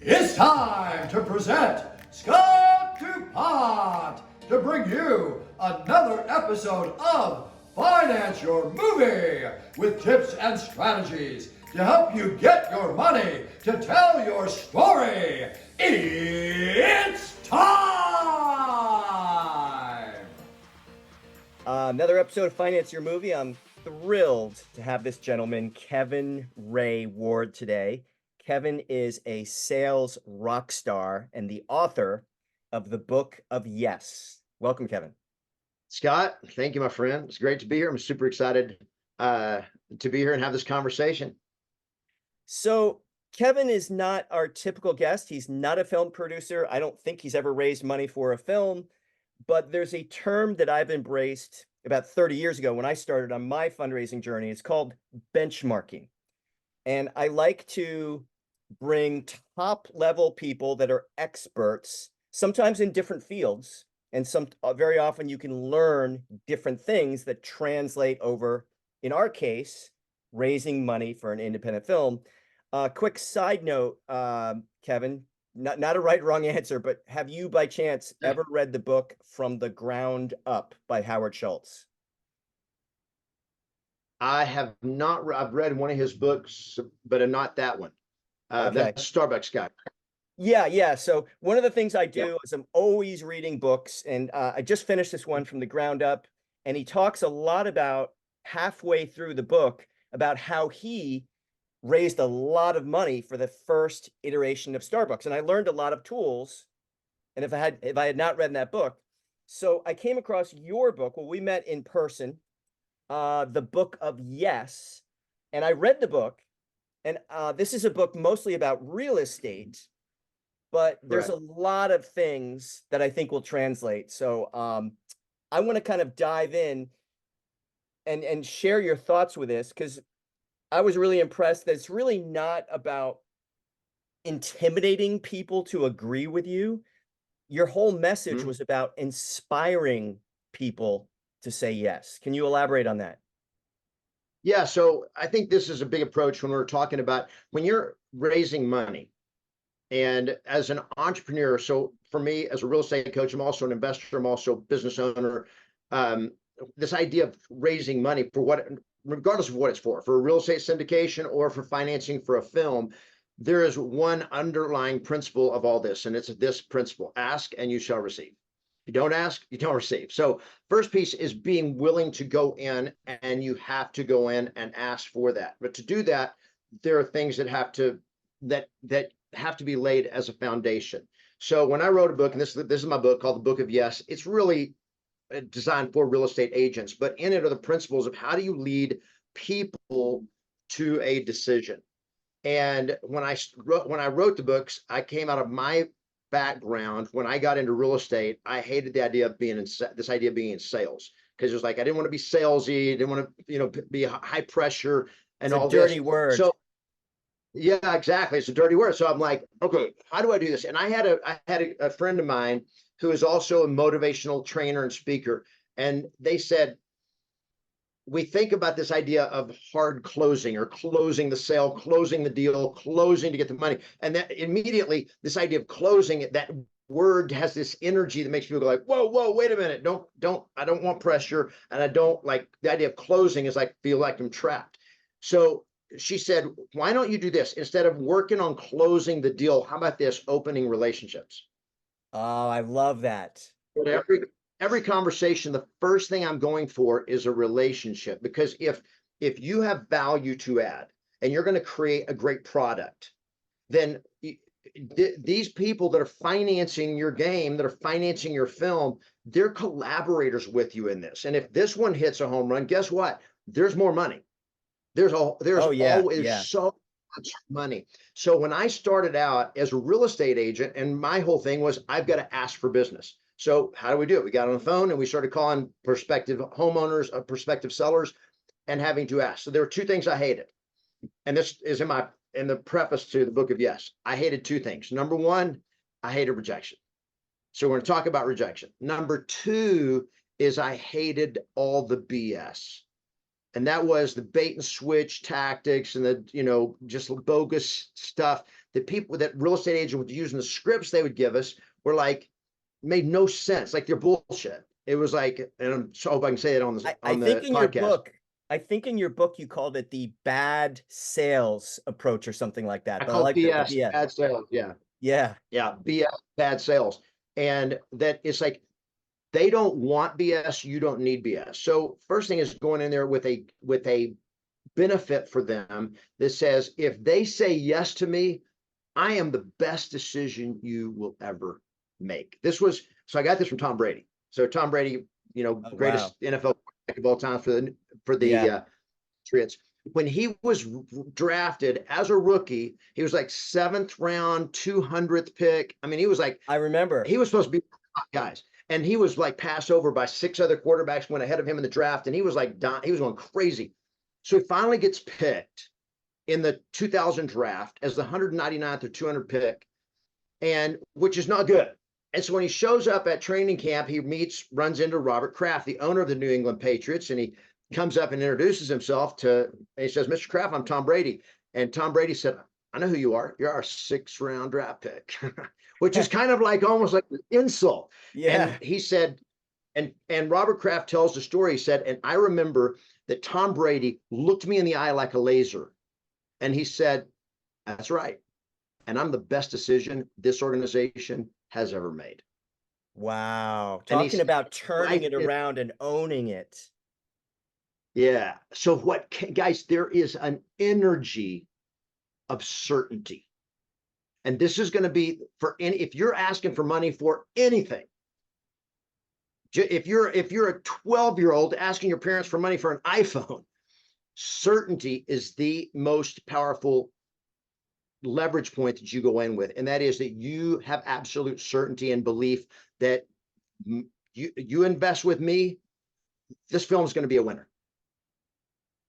It's time to present Scott DuPont to bring you another episode of Finance Your Movie with tips and strategies to help you get your money to tell your story. It's time! Another episode of Finance Your Movie. I'm thrilled to have this gentleman, Kevin Ray Ward, today. Kevin is a sales rock star and the author of the Book of Yes. Welcome, Kevin. Scott, thank you, my friend. It's great to be here. I'm super excited to be here and have this conversation. So, Kevin is not our typical guest. He's not a film producer. I don't think he's ever raised money for a film, but there's a term that I've embraced about 30 years ago when I started on my fundraising journey. It's called benchmarking. And I like to bring top level people that are experts, sometimes in different fields, and very often you can learn different things that translate over, in our case, raising money for an independent film. Quick side note, Kevin, not a right or wrong answer, but have you by chance ever read the book From the Ground Up by Howard Schultz? I have not. I've read one of his books, but not that one. Okay. That's Starbucks guy. Yeah. So one of the things I do is I'm always reading books, and I just finished this one From the Ground Up, and he talks a lot about halfway through the book about how he raised a lot of money for the first iteration of Starbucks. And I learned a lot of tools. And if I had not read that book, so I came across your book. Well, we met in person, the Book of Yes, and I read the book. And this is a book mostly about real estate, but there's a lot of things that I think will translate. So I want to kind of dive in and share your thoughts with this, because I was really impressed that it's really not about intimidating people to agree with you. Your whole message was about inspiring people to say yes. Can you elaborate on that? Yeah, so I think this is a big approach when we're talking about when you're raising money. And as an entrepreneur, so for me as a real estate coach, I'm also an investor, I'm also a business owner. This idea of raising money for what, regardless of what it's for a real estate syndication or for financing for a film, there is one underlying principle of all this, and it's this principle: ask and you shall receive. You don't ask, you don't receive. So first piece is being willing to go in, and you have to go in and ask for that. But to do that, there are things that have to be laid as a foundation. So when I wrote a book, and this is my book called The Book of Yes, it's really designed for real estate agents, but in it are the principles of how do you lead people to a decision. And when I wrote the books, I came out of my background. When I got into real estate, I hated the idea of being in sales, because it was like I didn't want to be salesy, didn't want to be high pressure and all this. It's a dirty word. So yeah, exactly. It's a dirty word. So I'm like, okay, how do I do this? And I had a friend of mine who is also a motivational trainer and speaker, and they said, we think about this idea of hard closing, or closing the sale, closing the deal, closing to get the money. And that immediately, this idea of closing, that word has this energy that makes people go like, whoa, wait a minute. I don't want pressure. And I don't like the idea of closing is like, feel like I'm trapped. So she said, why don't you do this? Instead of working on closing the deal, how about this: opening relationships? Oh, I love that. But every conversation, the first thing I'm going for is a relationship, because if you have value to add and you're going to create a great product, then these people that are financing your game, that are financing your film, they're collaborators with you in this. And if this one hits a home run, guess what? There's more money. There's always so much money. So when I started out as a real estate agent, and my whole thing was, I've got to ask for business. So how do we do it? We got on the phone and we started calling prospective homeowners, prospective sellers, and having to ask. So there were two things I hated. And this is in the preface to the Book of Yes. I hated two things. Number one, I hated rejection. So we're going to talk about rejection. Number two is I hated all the BS. And that was the bait and switch tactics and the, just bogus stuff that people that real estate agent would use in the scripts they would give us were like made no sense, like they're bullshit. It was like, and I'm so hope I can say it on the I on think the in your podcast. book, I think in your book you called it the bad sales approach or something like that. I But I call it like the BS, BS. bad sales. Yeah, Yeah. yeah, BS, bad sales, and that it's like they don't want BS. You don't need BS. So first thing is going in there with a benefit for them that says if they say yes to me, I am the best decision you will ever make. This was so I got this from Tom Brady. So Tom Brady, you know, Oh, wow. greatest NFL quarterback of all time for the Yeah. Patriots. When he was drafted as a rookie, he was like 7th round, 200th pick. I mean, he was like I remember. he was supposed to be top guys, and he was like passed over by 6 other quarterbacks went ahead of him in the draft, and he was like he was going crazy. So he finally gets picked in the 2000 draft as the 199th or 200 pick, and which is not good. And so when he shows up at training camp, he runs into Robert Kraft, the owner of the New England Patriots, and he comes up and introduces himself and he says, Mr. Kraft, I'm Tom Brady. And Tom Brady said, I know who you are. You're our 6th round draft pick, which is kind of like almost like an insult. Yeah. And he said, and Robert Kraft tells the story. He said, and I remember that Tom Brady looked me in the eye like a laser. And he said, that's right. And I'm the best decision this organization has ever made. Wow. And Talking about turning it right, around and owning it. yeah. So guys, there is an energy of certainty. And this is going to be if you're asking for money for anything, if you're a 12-year-old asking your parents for money for an iPhone, certainty is the most powerful leverage point that you go in with, and that is that you have absolute certainty and belief that you invest with me, this film is going to be a winner.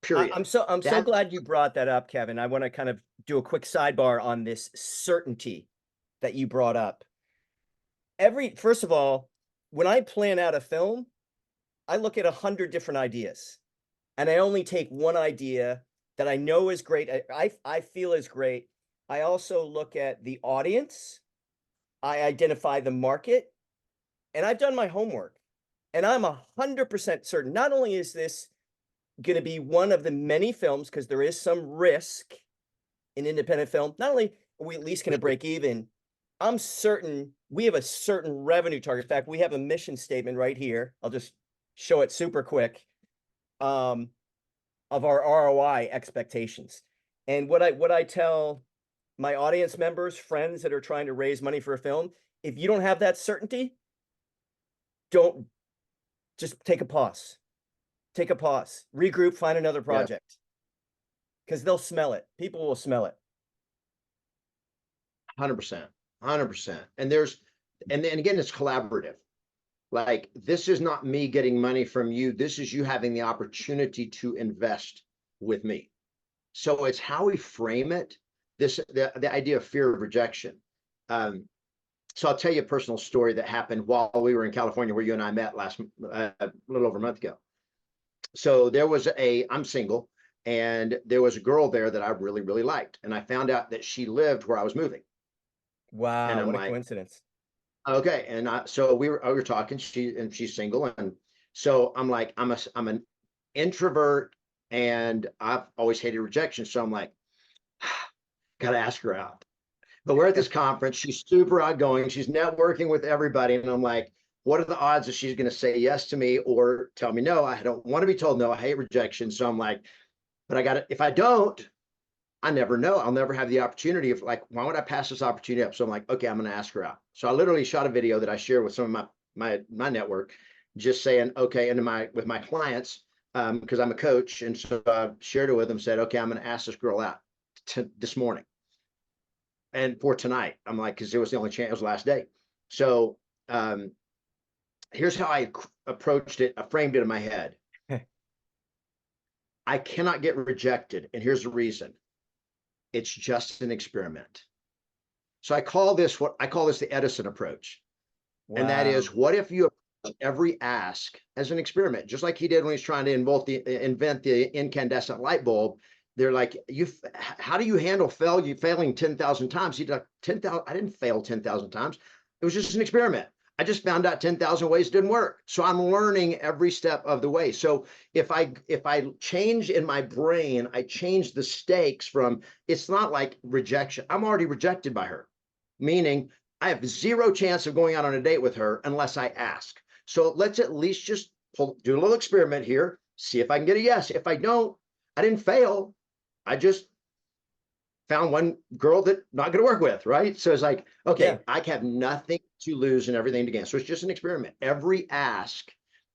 Period. I'm so glad you brought that up, Kevin. I want to kind of do a quick sidebar on this certainty that you brought up. First of all, when I plan out a film, I look at 100 different ideas, and I only take one idea that I know is great. I feel is great. I also look at the audience. I identify the market, and I've done my homework, and I'm 100% certain. Not only is this going to be one of the many films, because there is some risk in independent film, not only are we at least going to break even, I'm certain we have a certain revenue target. In fact, we have a mission statement right here. I'll just show it super quick, of our ROI expectations. And what I tell my audience members, friends that are trying to raise money for a film, if you don't have that certainty, just take a pause. Take a pause, regroup, find another project, because they'll smell it. People will smell it. 100%, 100%. And and again, it's collaborative. Like, this is not me getting money from you. This is you having the opportunity to invest with me. So it's how we frame it. The idea of fear of rejection. So I'll tell you a personal story that happened while we were in California, where you and I met a little over a month ago. So I'm single, and there was a girl there that I really, really liked. And I found out that she lived where I was moving. Wow, and what a coincidence. Okay. And so we were talking, she's single. And so I'm like, I'm an introvert, and I've always hated rejection. So I'm like, got to ask her out. But we're at this conference. She's super outgoing. She's networking with everybody. And I'm like, what are the odds that she's going to say yes to me or tell me no? I don't want to be told no. I hate rejection. So I'm like, but if I don't, I never know. I'll never have the opportunity of, like, why would I pass this opportunity up? So I'm like, okay, I'm going to ask her out. So I literally shot a video that I share with some of my network, just saying, okay, with my clients, because I'm a coach. And so I shared it with them, said, okay, I'm going to ask this girl out this morning. And for tonight, I'm like, because it was the only chance, it was the last day. So here's how I approached it. I framed it in my head. I cannot get rejected. And here's the reason. It's just an experiment. So I call this the Edison approach. Wow. And that is, what if you approach every ask as an experiment, just like he did when he's trying to invent the incandescent light bulb? they're like, how do you handle failing 10,000 times? He's like, 10,000, I didn't fail 10,000 times. It was just an experiment. I just found out 10,000 ways it didn't work. So I'm learning every step of the way. So if I change in my brain, I change the stakes from, it's not like rejection. I'm already rejected by her, meaning I have zero chance of going out on a date with her unless I ask. So let's at least just do a little experiment here, see if I can get a yes. If I don't, I didn't fail. I just found one girl that not going to work with, right? So it's like, okay, Yeah. I have nothing to lose and everything to gain. So it's just an experiment. Every ask,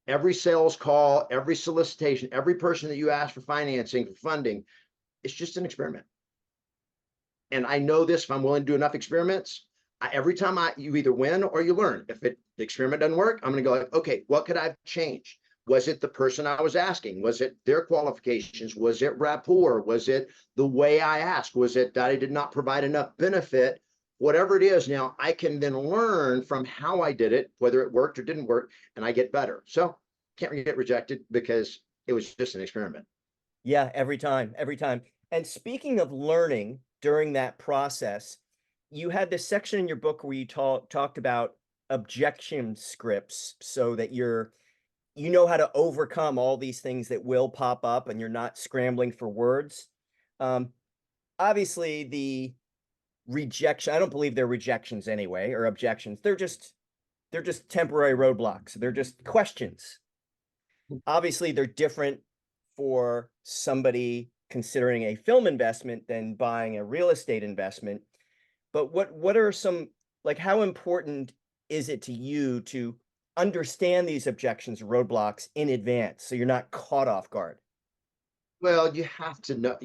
every sales call, every solicitation, every person that you ask for financing, for funding, it's just an experiment. And I know this, if I'm willing to do enough experiments, every time you either win or you learn. If the experiment doesn't work, I'm going to go like, okay, what could I have changed? Was it the person I was asking? Was it their qualifications? Was it rapport? Was it the way I asked? Was it that I did not provide enough benefit? Whatever it is, now I can then learn from how I did it, whether it worked or didn't work, and I get better. So can't get rejected because it was just an experiment. Yeah, every time, every time. And speaking of learning during that process, you had this section in your book where you talked about objection scripts so that you know how to overcome all these things that will pop up and you're not scrambling for words. Obviously the rejection, I don't believe they're rejections anyway, or objections. They're just temporary roadblocks. They're just questions. Obviously they're different for somebody considering a film investment than buying a real estate investment. But what are some, like, how important is it to you to understand these objections, roadblocks in advance so you're not caught off guard? Well, you have to know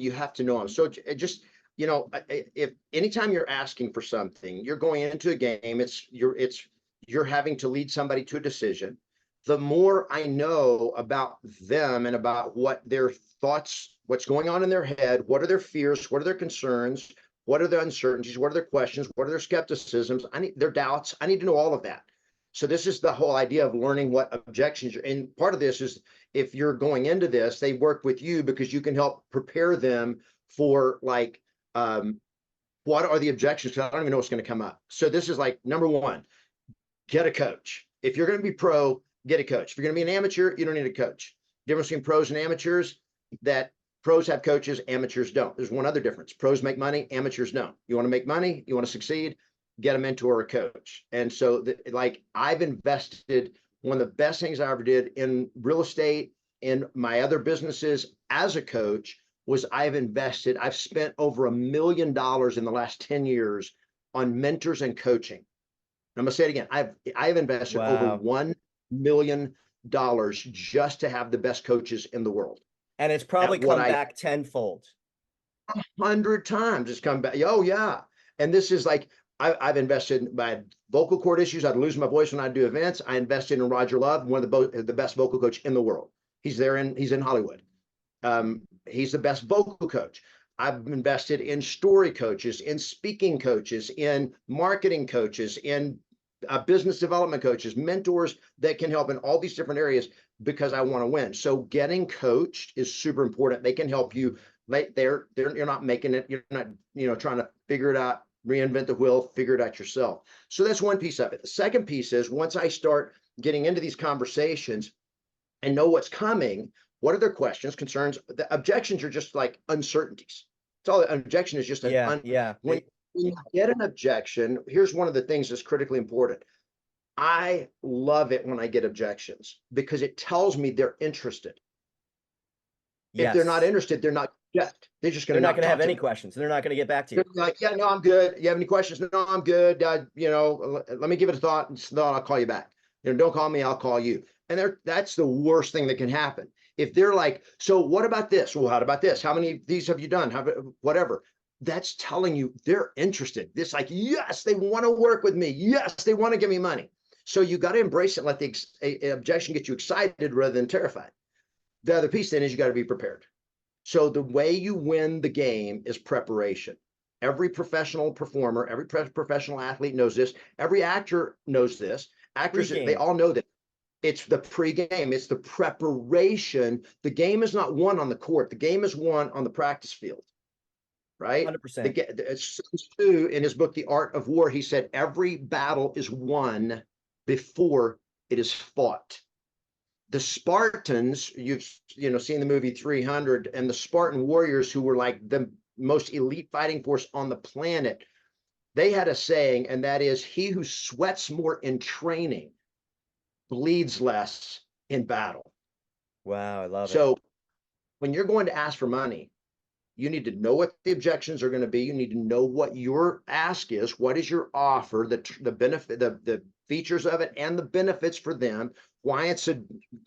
them. So just, if anytime you're asking for something, you're going into a game, you're having to lead somebody to a decision. The more I know about them and about what their thoughts, what's going on in their head, what are their fears, what are their concerns, what are their uncertainties, what are their questions, what are their skepticisms, their doubts. I need to know all of that. So this is the whole idea of learning what objections are. And part of this is, if you're going into this, they work with you because you can help prepare them for, like, what are the objections? Because I don't even know what's going to come up. So this is like, number one, get a coach. If you're going to be pro, get a coach. If you're going to be an amateur, you don't need a coach. Difference between pros and amateurs, that pros have coaches, amateurs don't. There's one other difference. Pros make money, amateurs don't. You want to make money, you want to succeed, get a mentor or a coach. And so like, I've invested, one of the best things I ever did in real estate, in my other businesses as a coach, was I've spent over $1 million in the last 10 years on mentors and coaching. I'm gonna say it again. I've invested over $1 million just to have the best coaches in the world. And it's probably come back tenfold. 100 times it's come back. Oh yeah. And this is like, I've invested in my vocal cord issues. I'd lose my voice when I do events. I invested in Roger Love, one of the best vocal coach in the world. He's in Hollywood. He's the best vocal coach. I've invested in story coaches, in speaking coaches, in marketing coaches, in business development coaches, mentors that can help in all these different areas because I want to win. So getting coached is super important. They can help you. You're not making it. You're not, trying to figure it out, reinvent the wheel, figure it out yourself. So that's one piece of it. The second piece is, once I start getting into these conversations and know what's coming, what are their questions, concerns? The objections are just like uncertainties. It's all. An objection is just an when you get an objection, here's one of the things that's critically important. I love it when I get objections because it tells me they're interested. If they're not interested, they're not just. They're just going to. They're not going to have any questions. They're not going to get back to you. They're like, yeah, no, I'm good. You have any questions? No, I'm good. Let me give it a thought, and I'll call you back. Don't call me, I'll call you. And that's the worst thing that can happen. If they're like, so what about this? Well, how about this? How many of these have you done? Whatever. That's telling you they're interested. This, like, yes, they want to work with me. Yes, they want to give me money. So you got to embrace it. Let the objection get you excited rather than terrified. The other piece then is you got to be prepared. So the way you win the game is preparation. Every professional performer, every professional athlete knows this. Every actor knows this. Actors, they all know that. It's the pregame, it's the preparation. The game is not won on the court. The game is won on the practice field, right? 100%. Sun Tzu, in his book, The Art of War, he said, every battle is won before it is fought. The Spartans, you've seen the movie 300, and the Spartan warriors, who were like the most elite fighting force on the planet, they had a saying, and that is, he who sweats more in training bleeds less in battle. Wow, I love it. So when you're going to ask for money, you need to know what the objections are going to be. You need to know what your ask is. What is your offer, the benefit, the features of it, and the benefits for them. Why it's a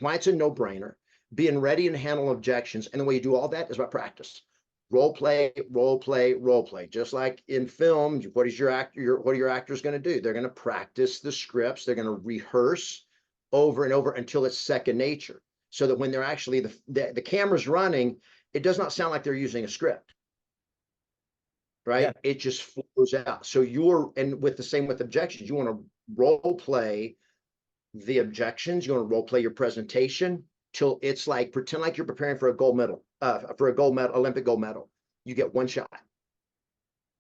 no-brainer. Being ready and handle objections. And the way you do all that is by practice. Role play, role play, role play. Just like in film, what are your actors going to do? They're going to practice the scripts. They're going to rehearse over and over until it's second nature. So that when they're actually the camera's running, it does not sound like they're using a script, right? Yeah. It just flows out. So and with the same with objections, you want to role play the objections. You want to role play your presentation till it's like, pretend like you're preparing for a gold medal, Olympic gold medal. You get one shot.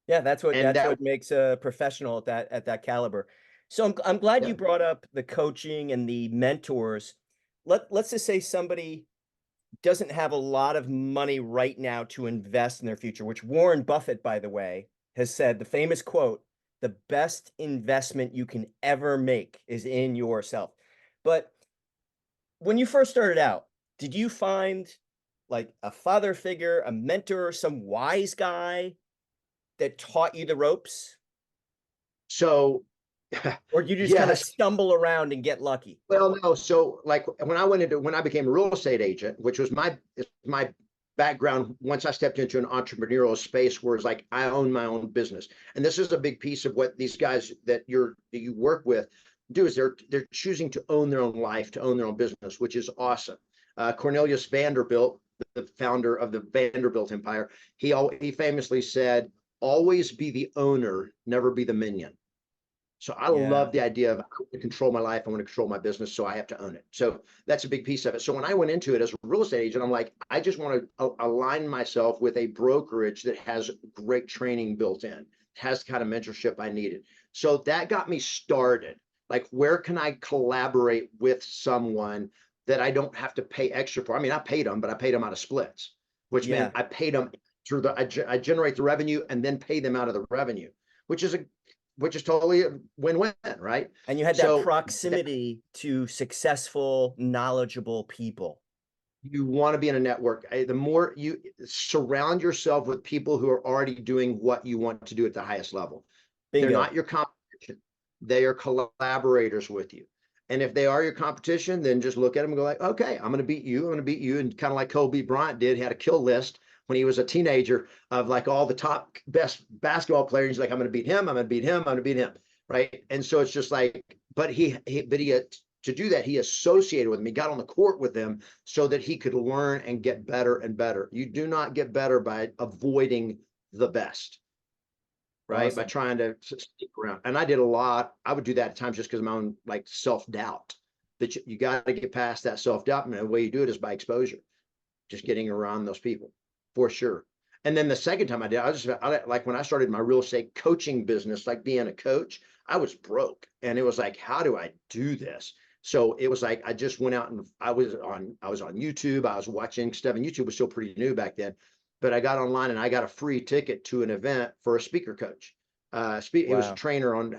Yeah, that's what makes a professional at that caliber. So I'm glad you brought up the coaching and the mentors. Let's just say somebody doesn't have a lot of money right now to invest in their future, which Warren Buffett, by the way, has said the famous quote, the best investment you can ever make is in yourself. But when you first started out, did you find like a father figure, a mentor, some wise guy that taught you the ropes? So, or did you just kind of stumble around and get lucky? Well, no. So like when I became a real estate agent, which was my background, once I stepped into an entrepreneurial space where it's like, I own my own business. And this is a big piece of what these guys that you work with do, is they're choosing to own their own life, to own their own business, which is awesome. Cornelius Vanderbilt, the founder of the Vanderbilt Empire, he famously said, always be the owner, never be the minion. So I love the idea of, I want to control my life. I want to control my business. So I have to own it. So that's a big piece of it. So when I went into it as a real estate agent, I'm like, I just want to align myself with a brokerage that has great training built in, has the kind of mentorship I needed. So that got me started. Like, where can I collaborate with someone that I don't have to pay extra for? I mean, I paid them, but I paid them out of splits, which meant I paid them through I generate the revenue and then pay them out of the revenue, which is totally a win-win, right? And you had that proximity to successful, knowledgeable people. You want to be in a network. The more you surround yourself with people who are already doing what you want to do at the highest level. Bingo. They're not your competition. They are collaborators with you. And if they are your competition, then just look at them and go like, okay, I'm going to beat you. I'm going to beat you. And kind of like Kobe Bryant did, he had a kill list when he was a teenager of like all the top best basketball players. He's like, I'm going to beat him. I'm going to beat him. I'm going to beat him. Right. And so it's just like, but to do that, he associated with them. He got on the court with them so that he could learn and get better and better. You do not get better by avoiding the best. Right. Awesome. By trying to stick around. And I did a lot. I would do that at times just because of my own like self-doubt, that you got to get past that self-doubt. And the way you do it is by exposure, just getting around those people for sure. And then the second time I did, I like when I started my real estate coaching business, like being a coach, I was broke. And it was like, how do I do this? So it was like, I just went out and I was on YouTube. I was watching stuff, and YouTube was still pretty new back then. But I got online and I got a free ticket to an event for a speaker coach. He was a trainer on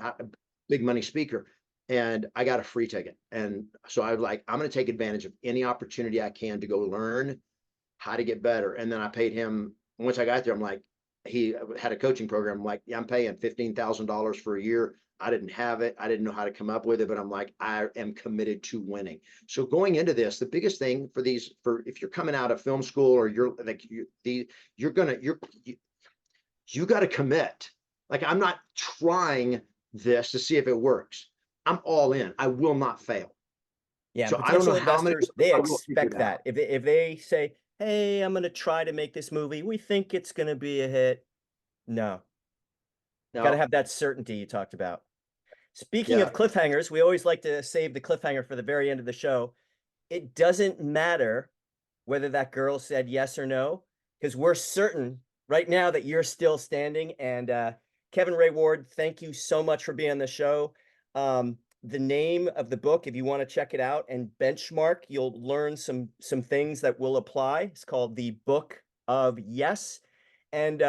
big money speaker, and I got a free ticket. And so I was like, I'm going to take advantage of any opportunity I can to go learn how to get better. And then I paid him. Once I got there, I'm like, he had a coaching program. I'm like, yeah, I'm paying $15,000 for a year. I didn't have it. I didn't know how to come up with it, but I'm like, I am committed to winning. So going into this, the biggest thing for if you're coming out of film school, or you got to commit. Like, I'm not trying this to see if it works. I'm all in. I will not fail. Yeah. So I don't know how many they expect that. If they say, hey, I'm going to try to make this movie, we think it's going to be a hit. No. Got to have that certainty you talked about. Speaking Yeah. of cliffhangers, we always like to save the cliffhanger for the very end of the show. It doesn't matter whether that girl said yes or no, because we're certain right now that you're still standing. And Kevin Ray Ward, thank you so much for being on the show. The name of the book, if you want to check it out and benchmark, you'll learn some things that will apply. It's called The Book of Yes. And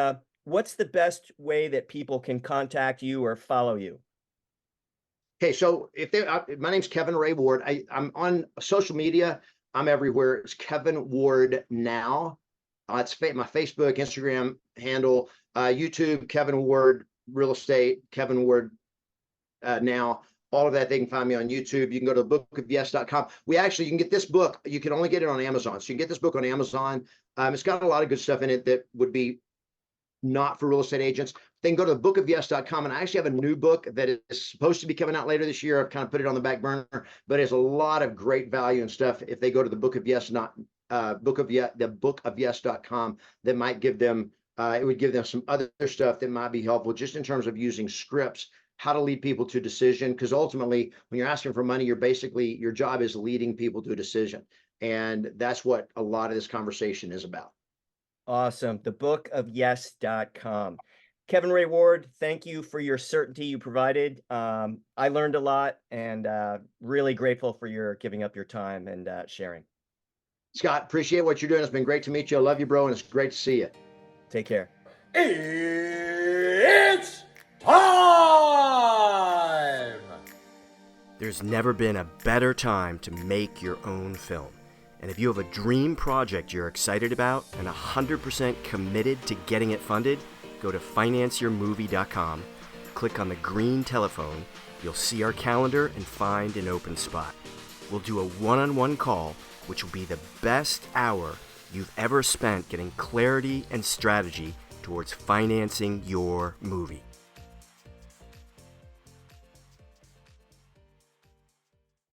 what's the best way that people can contact you or follow you? Okay, so if they, my name's Kevin Ray Ward. I'm on social media. I'm everywhere. It's Kevin Ward Now. It's my Facebook, Instagram handle, YouTube, Kevin Ward Real Estate, Kevin Ward Now. All of that, they can find me on YouTube. You can go to bookofyes.com. You can get this book. You can only get it on Amazon. So you can get this book on Amazon. It's got a lot of good stuff in it that would be not for real estate agents. Then go to bookofyes.com, and I actually have a new book that is supposed to be coming out later this year. I've kind of put it on the back burner, but it's a lot of great value and stuff. If they go to the Book of Yes, the bookofyes.com, that might give them, it would give them some other stuff that might be helpful just in terms of using scripts, how to lead people to decision. Because ultimately, when you're asking for money, your job is leading people to a decision. And that's what a lot of this conversation is about. Awesome. Thebookofyes.com. Kevin Ray Ward, thank you for your certainty you provided. I learned a lot, and really grateful for your giving up your time and sharing. Scott, appreciate what you're doing. It's been great to meet you. I love you, bro, and it's great to see you. Take care. It's time! There's never been a better time to make your own film. And if you have a dream project you're excited about and 100% committed to getting it funded, go to financeyourmovie.com, click on the green telephone, you'll see our calendar and find an open spot. We'll do a one-on-one call, which will be the best hour you've ever spent getting clarity and strategy towards financing your movie.